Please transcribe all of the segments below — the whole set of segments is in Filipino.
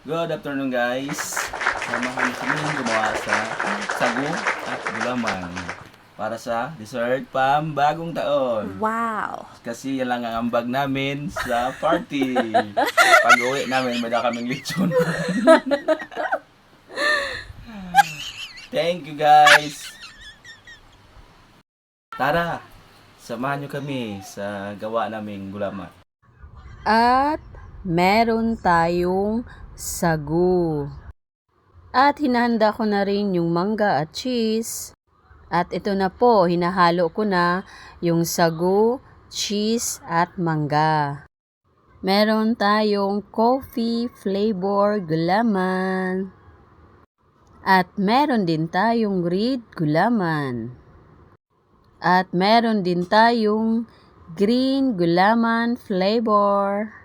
Good afternoon guys. Samahan kami gumawa sa sagu at gulaman para sa dessert pambagong taon. Wow! Kasi yan lang ang ambag namin sa party. Pag uwi namin, may da kaming lechon. Thank you guys. Tara, samahan nyo kami sa gawa naming gulaman. At meron tayong sagu. At hinahanda ko na rin yung mangga at cheese. At ito na po, hinahalo ko na yung sagu, cheese at mangga. Meron tayong coffee flavor gulaman. At meron din tayong red gulaman. At meron din tayong green gulaman flavor.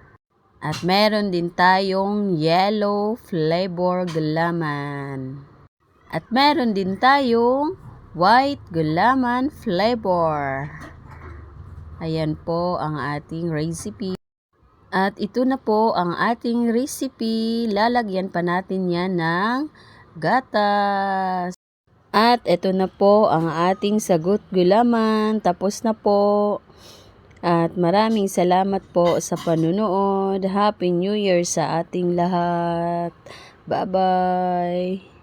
At meron din tayong yellow flavor gulaman. At meron din tayong white gulaman flavor. Ayan po ang ating recipe. At ito na po ang ating recipe. Lalagyan pa natin yan ng gatas. At ito na po ang ating sagut gulaman. Tapos na po. At maraming salamat po sa panunood. Happy New Year sa ating lahat. Bye-bye!